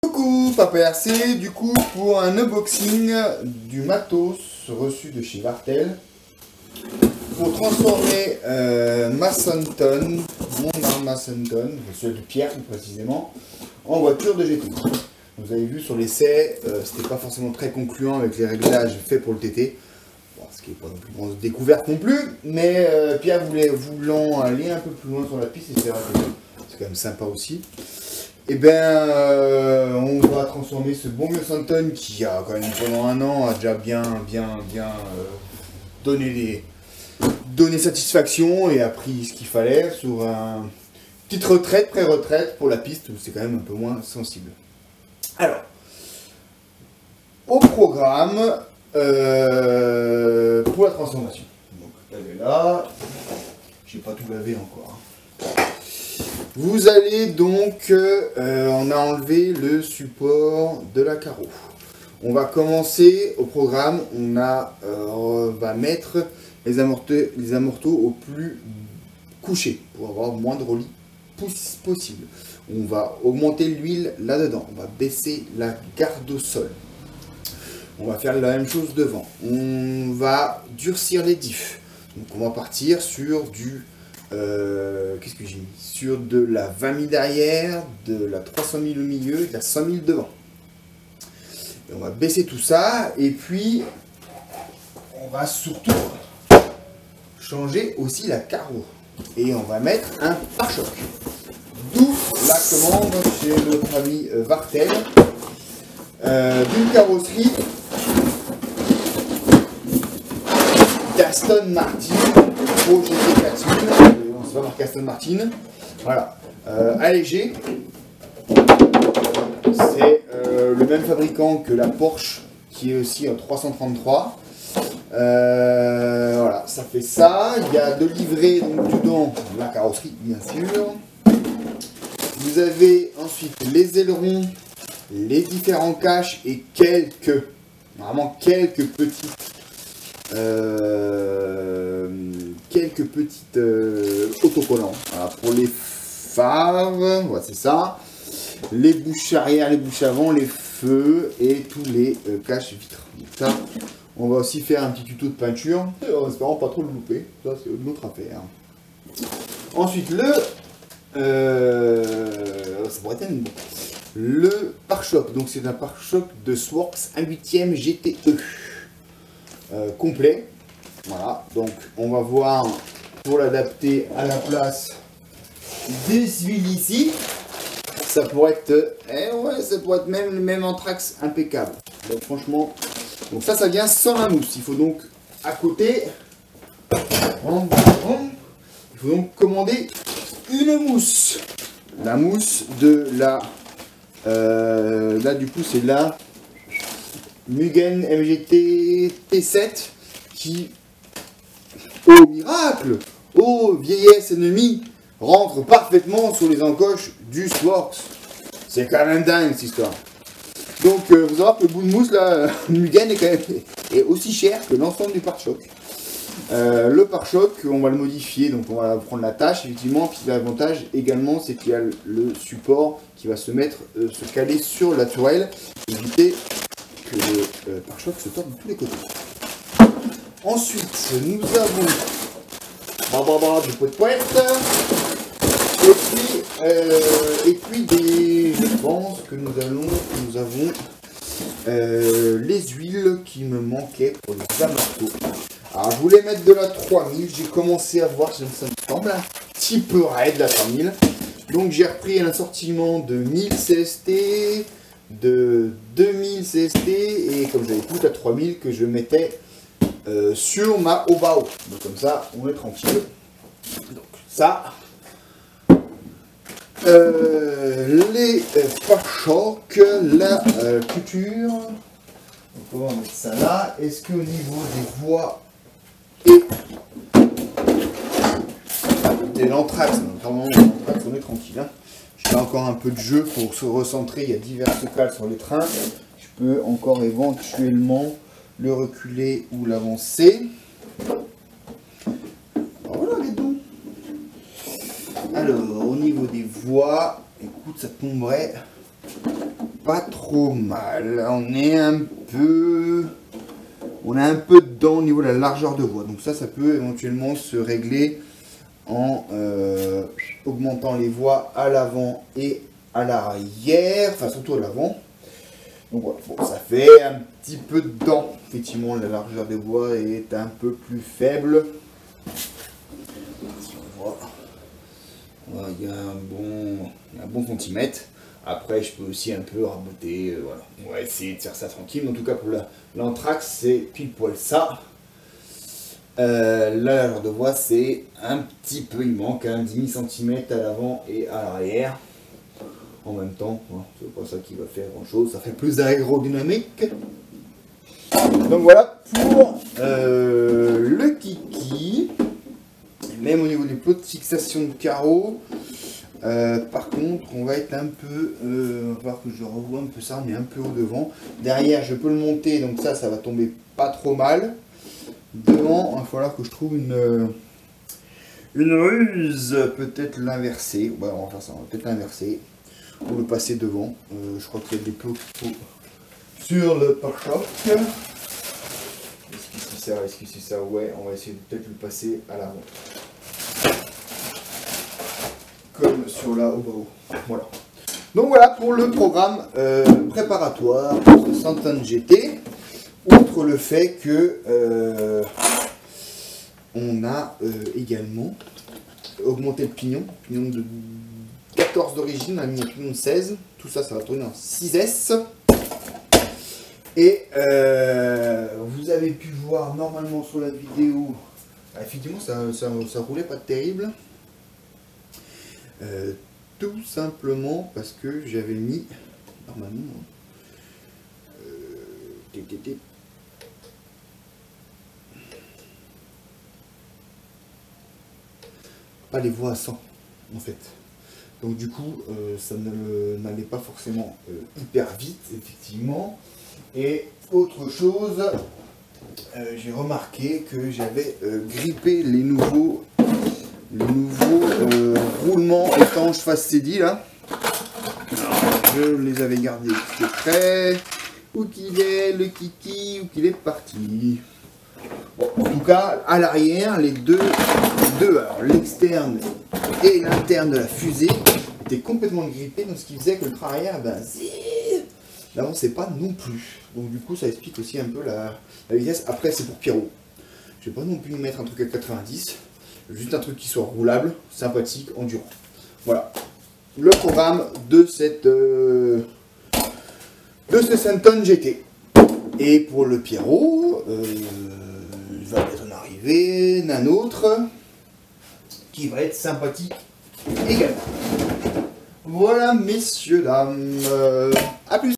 Coucou Papa RC, du coup pour un unboxing du matos reçu de chez Vartel pour transformer ma Sunton, mon Arma Sunton, celui de Pierre plus précisément, en voiture de GT. Vous avez vu sur l'essai, c'était pas forcément très concluant avec les réglages faits pour le TT. Bon, ce qui n'est pas une plus grande découverte non plus, mais Pierre voulant aller un peu plus loin sur la piste, et c'est vrai que c'est quand même sympa aussi. Et bien, on va transformer ce bon vieux Sunton qui a quand même pendant un an a déjà bien donné satisfaction et a pris ce qu'il fallait sur un petite retraite, pré-retraite pour la piste où c'est quand même un peu moins sensible. Alors, au programme pour la transformation. Donc, elle est là. J'ai pas tout lavé encore. Vous allez donc, on a enlevé le support de la carreau. On va commencer au programme, on va mettre les amorteaux au plus couché pour avoir moins de roulis possible. On va augmenter l'huile là-dedans, on va baisser la garde au sol. On va faire la même chose devant. On va durcir les diffs. Donc on va partir sur du... qu'est-ce que j'ai mis? Sur de la 20 000 derrière, de la 300 000 au milieu et de la 100 000 devant. Et on va baisser tout ça et puis on va surtout changer aussi la carreau. Et on va mettre un pare-choc. D'où la commande chez notre ami Vartel d'une carrosserie d'Aston Martin Pro GT 4000. On se va marquer Aston Martin. Voilà. Allégé. C'est le même fabricant que la Porsche qui est aussi en 333. Voilà, ça fait ça. Il y a de livrets donc dedans la carrosserie bien sûr. Vous avez ensuite les ailerons, les différents caches et vraiment quelques petites autocollants. Voilà, pour les phares, voilà, c'est ça. Les bouches arrière, les bouches avant, les feux et tous les caches vitres. Donc ça, on va aussi faire un petit tuto de peinture, en espérant pas trop le louper. Ça, c'est une autre affaire. Ensuite, ça pourrait être le pare-choc. Donc c'est un pare-choc de Sworx 1/8 GTE complet. Voilà, donc on va voir pour l'adapter à la place des huiles ici. Ça pourrait être, ça pourrait être même le même anthrax impeccable. Donc franchement, donc ça vient sans la mousse. Il faut donc à côté, il faut donc commander une mousse. La mousse de la, là du coup c'est la Mugen MGT T7 qui, au miracle, ô vieillesse ennemie, rentre parfaitement sur les encoches du Sworx. C'est quand même dingue cette histoire. Donc vous allez voir que le bout de mousse là, Mugen est quand même aussi cher que l'ensemble du pare-choc. Le pare-choc, on va le modifier, donc on va prendre la tâche effectivement, puis l'avantage également c'est qu'il y a le support qui va se caler sur la tourelle, éviter que le pare-choc se torde de tous les côtés. Ensuite, nous avons du poète et puis je pense que nous avons les huiles qui me manquaient pour les amortos. Alors je voulais mettre de la 3000, j'ai commencé à voir, ça me semble un petit peu raide la 3000. Donc j'ai repris un assortiment de 1000 CST, de 2000 CST et comme j'avais toute la 3000 que je mettais sur ma Obao. Donc comme ça on est tranquille. Donc ça, les pare-chocs, la couture. Donc on va mettre ça là. Est-ce qu'au niveau des voies et de l'anthrax, on est tranquille. Hein. Je fais encore un peu de jeu pour se recentrer. Il y a diverses cales sur les trains. Je peux encore éventuellement le reculer ou l'avancer. Voilà les dons. Alors, au niveau des voies, écoute, ça tomberait pas trop mal. On est un peu dedans au niveau de la largeur de voie. Donc ça peut éventuellement se régler en augmentant les voies à l'avant et à l'arrière, enfin surtout à l'avant. Donc voilà, bon, ça fait un petit peu dedans. Effectivement, la largeur des voies est un peu plus faible. Si on voit, voilà, il y a un bon centimètre. Après, je peux aussi un peu raboter. Voilà. On va essayer de faire ça tranquille. En tout cas, pour l'anthrax, c'est pile poil ça. La largeur de voie, c'est un petit peu, il manque un demi centimètre à l'avant et à l'arrière. En même temps, c'est pas ça qui va faire grand chose, ça fait plus d'aérodynamique. Donc voilà pour le kiki. Même au niveau des plots de fixation de carreaux, par contre, on va être un peu, on va voir que je revois un peu ça, mais un peu au devant. Derrière, je peux le monter, donc ça va tomber pas trop mal. Devant, il va falloir que je trouve une ruse, peut-être l'inverser. Ouais, on va faire ça, on va peut-être l'inverser. Pour le passer devant. Je crois qu'il y a des plots qu'il faut sur le pare-choc. Est-ce que c'est ça? Ouais, on va essayer de peut-être le passer à l'avant. Comme sur la Obao. Voilà. Donc voilà pour le programme préparatoire pour Santon GT. Outre le fait que on a également augmenté le pignon de 14 d'origine, on a mis un pignon de 16, tout ça, ça va tourner en 6S. Et vous avez pu voir normalement sur la vidéo, effectivement ça roulait pas terrible. Tout simplement parce que j'avais mis, normalement, pas les voies à 100 en fait. Donc du coup, ça n'allait pas forcément hyper vite, effectivement. Et autre chose, j'ai remarqué que j'avais grippé les nouveaux roulements étanches face CD là. Alors, je les avais gardés près. Où qu'il est, le kiki, où qu'il est parti. Bon, en tout cas, à l'arrière, les deux, alors l'externe et l'interne de la fusée était complètement grippé, donc ce qui faisait que le train arrière, n'avançait pas non plus. Donc du coup, ça explique aussi un peu la vitesse. Après, c'est pour Pierrot. Je vais pas non plus mettre un truc à 90, juste un truc qui soit roulable, sympathique, endurant. Voilà. Le programme de ce Santon GT. Et pour le Pierrot, il va peut-être en arriver d'un autre qui va être sympathique également. Voilà, messieurs, dames. À plus.